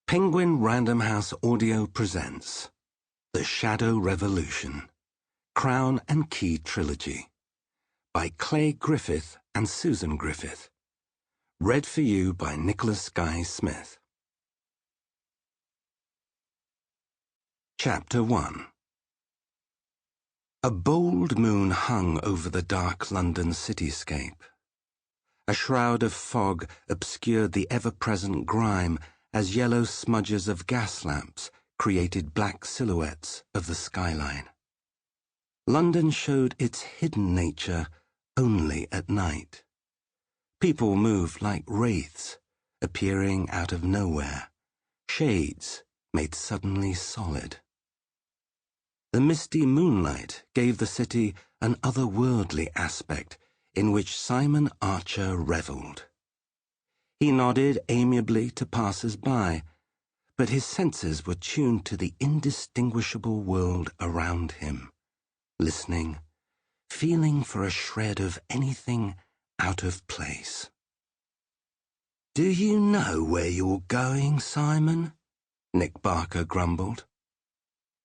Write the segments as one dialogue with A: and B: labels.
A: Penguin Random House Audio presents The Shadow Revolution, Crown and Key Trilogy by Clay Griffith and Susan Griffith. Read for you by Nicholas Guy Smith. Chapter 1. A bold moon hung over the dark London cityscape. A shroud of fog obscured the ever-present grime as yellow smudges of gas lamps created black silhouettes of the skyline. London showed its hidden nature only at night. People moved like wraiths, appearing out of nowhere, shades made suddenly solid. The misty moonlight gave the city an otherworldly aspect in which Simon Archer revelled. He nodded amiably to passers-by, but his senses were tuned to the indistinguishable world around him, listening, feeling for a shred of anything out of place. "Do you know where you're going, Simon?" Nick Barker grumbled.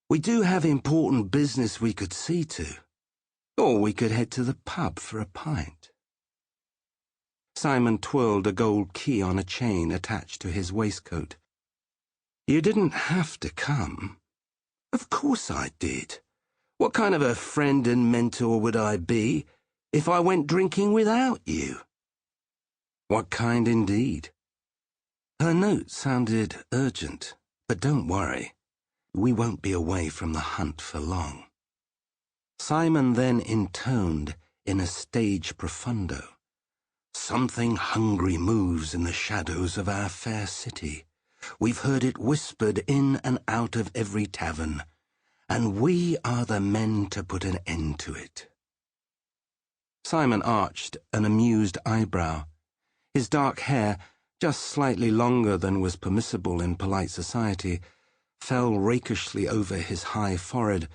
A: "We do have important business we could see to, or we could head to the pub for a pint." Simon twirled a gold key on a chain attached to his waistcoat. "You didn't have to come." "Of course I did. What kind of a friend and mentor would I be if I went drinking without you?" "What kind indeed?" Her note sounded urgent, but don't worry. We won't be away from the hunt for long. Simon then intoned in a stage profundo. "Something hungry moves in the shadows of our fair city. We've heard it whispered in and out of every tavern, and we are the men to put an end to it." Simon arched an amused eyebrow. His dark hair, just slightly longer than was permissible in polite society, fell rakishly over his high forehead,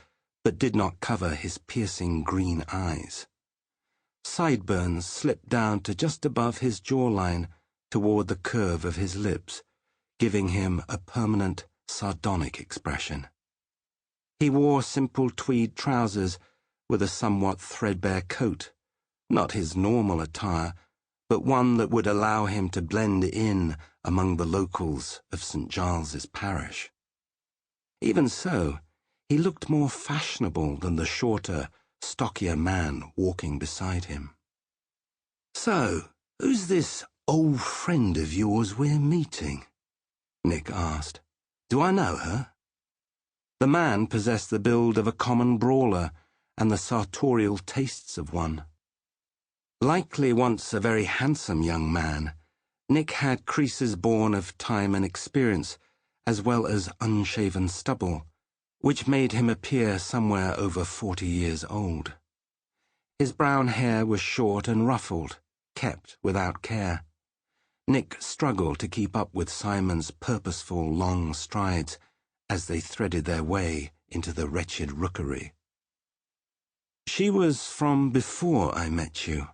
A: but did not cover his piercing green eyes. Sideburns slipped down to just above his jawline toward the curve of his lips, giving him a permanent, sardonic expression. He wore simple tweed trousers with a somewhat threadbare coat, not his normal attire, but one that would allow him to blend in among the locals of St. Giles's parish. Even so, he looked more fashionable than the shorter, stockier man walking beside him. "So, who's this old friend of yours we're meeting?" Nick asked. "Do I know her?" The man possessed the build of a common brawler and the sartorial tastes of one. Likely once a very handsome young man, Nick had creases born of time and experience, as well as unshaven stubble, which made him appear somewhere over 40 years old. His brown hair was short and ruffled, kept without care. Nick struggled to keep up with Simon's purposeful long strides as they threaded their way into the wretched rookery. "She was from before I met you,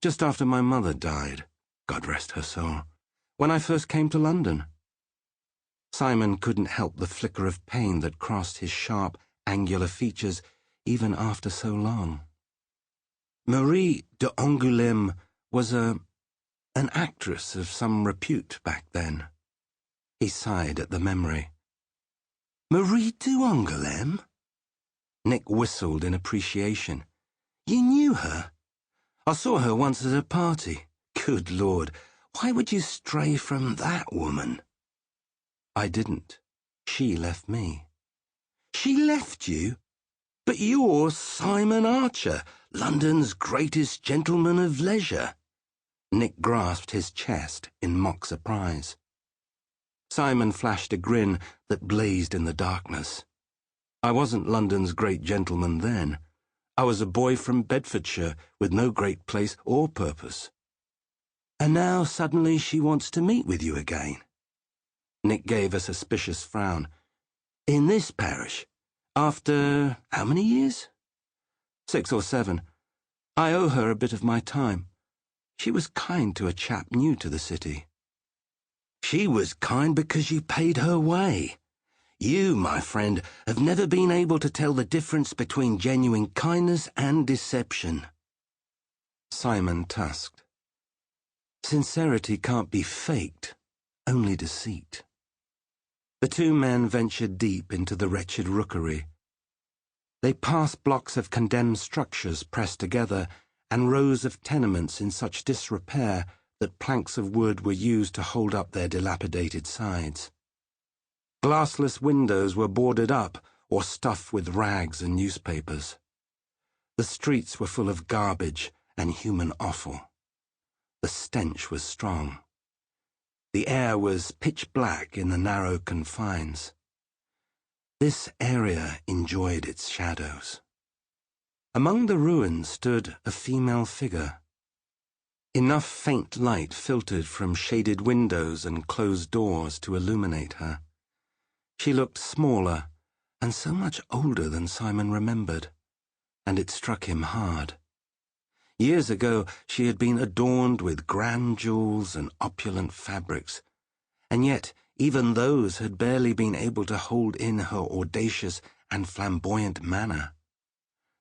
A: just after my mother died, God rest her soul, when I first came to London." Simon couldn't help the flicker of pain that crossed his sharp, angular features even after so long. "Marie d'Angoulême was an actress of some repute back then." He sighed at the memory. "Marie d'Angoulême?" Nick whistled in appreciation. "You knew her? I saw her once at a party. Good Lord, why would you stray from that woman?" "I didn't. She left me." "She left you? But you're Simon Archer, London's greatest gentleman of leisure." Nick grasped his chest in mock surprise. Simon flashed a grin that blazed in the darkness. "I wasn't London's great gentleman then. I was a boy from Bedfordshire with no great place or purpose." "And now suddenly she wants to meet with you again?" Nick gave a suspicious frown. "In this parish? After how many years?" 6 or 7. I owe her a bit of my time. She was kind to a chap new to the city." She was kind because you paid her way. You, my friend, have never been able to tell the difference between genuine kindness and deception. Simon tusked. Sincerity can't be faked, only deceit. The two men ventured deep into the wretched rookery. They passed blocks of condemned structures pressed together and rows of tenements in such disrepair that planks of wood were used to hold up their dilapidated sides. Glassless windows were boarded up or stuffed with rags and newspapers. The streets were full of garbage and human offal. The stench was strong. The air was pitch black in the narrow confines. This area enjoyed its shadows. Among the ruins stood a female figure. Enough faint light filtered from shaded windows and closed doors to illuminate her. She looked smaller and so much older than Simon remembered, and it struck him hard. Years ago she had been adorned with grand jewels and opulent fabrics, and yet even those had barely been able to hold in her audacious and flamboyant manner.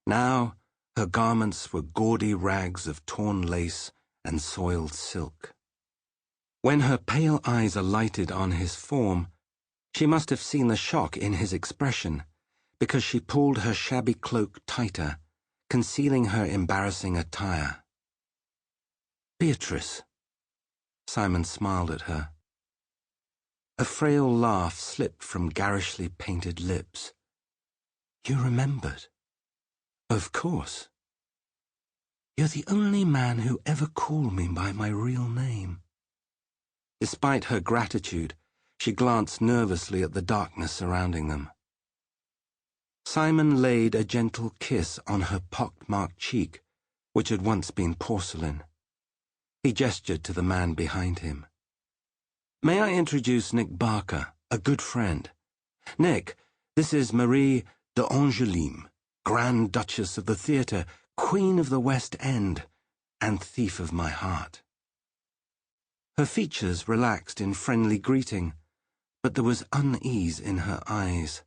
A: Now her garments were gaudy rags of torn lace and soiled silk. When her pale eyes alighted on his form, she must have seen the shock in his expression, because she pulled her shabby cloak tighter, concealing her embarrassing attire. "Beatrice." Simon smiled at her. A frail laugh slipped from garishly painted lips. "You remembered?" "Of course." "You're the only man who ever called me by my real name." Despite her gratitude, she glanced nervously at the darkness surrounding them. Simon laid a gentle kiss on her pock-marked cheek, which had once been porcelain. He gestured to the man behind him. "May I introduce Nick Barker, a good friend? Nick, this is Marie d'Angoulême, Grand Duchess of the Theatre, Queen of the West End, and thief of my heart." Her features relaxed in friendly greeting, but there was unease in her eyes,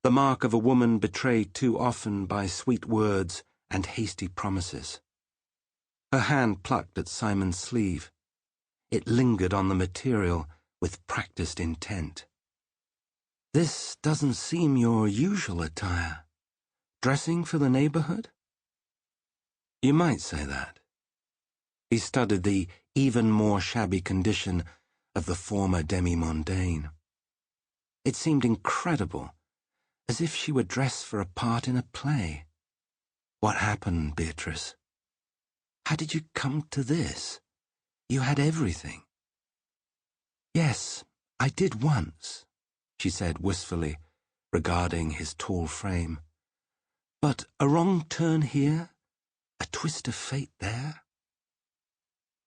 A: the mark of a woman betrayed too often by sweet words and hasty promises. Her hand plucked at Simon's sleeve. It lingered on the material with practiced intent. "This doesn't seem your usual attire. Dressing for the neighborhood?" "You might say that." He studied the even more shabby condition of the former demi-mondaine. It seemed incredible, as if she were dressed for a part in a play. "What happened, Beatrice? How did you come to this? You had everything." "Yes, I did once," she said wistfully, regarding his tall frame. "But a wrong turn here, a twist of fate there."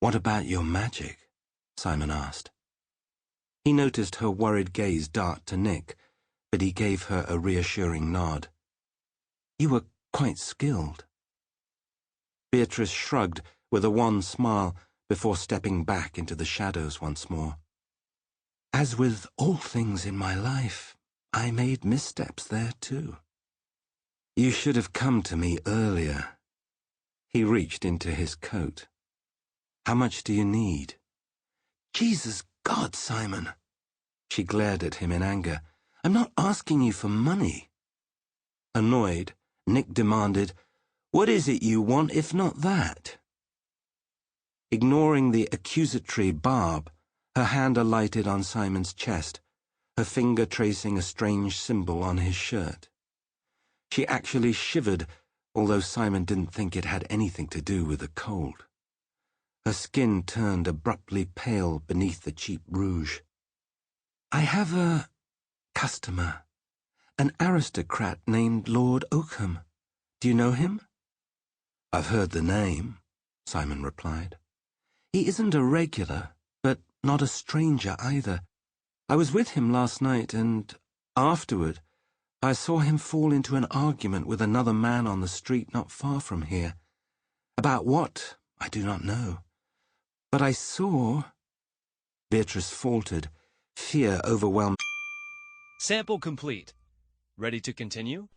A: "What about your magic?" Simon asked. He noticed her worried gaze dart to Nick, but he gave her a reassuring nod. "You were quite skilled." Beatrice shrugged with a wan smile before stepping back into the shadows once more. "As with all things in my life, I made missteps there too." "You should have come to me earlier." He reached into his coat. "How much do you need?" "Jesus God, Simon!" She glared at him in anger. "I'm not asking you for money." Annoyed, Nick demanded, "What is it you want if not that?" Ignoring the accusatory barb, her hand alighted on Simon's chest, her finger tracing a strange symbol on his shirt. She actually shivered, although Simon didn't think it had anything to do with the cold. Her skin turned abruptly pale beneath the cheap rouge. "I have a customer, an aristocrat named Lord Oakham. Do you know him?" "I've heard the name," Simon replied. "He isn't a regular, but not a stranger either. I was with him last night, and afterward I saw him fall into an argument with another man on the street not far from here. About what, I do not know. But I saw..." Beatrice faltered. Fear overwhelmed.
B: Sample complete. Ready to continue?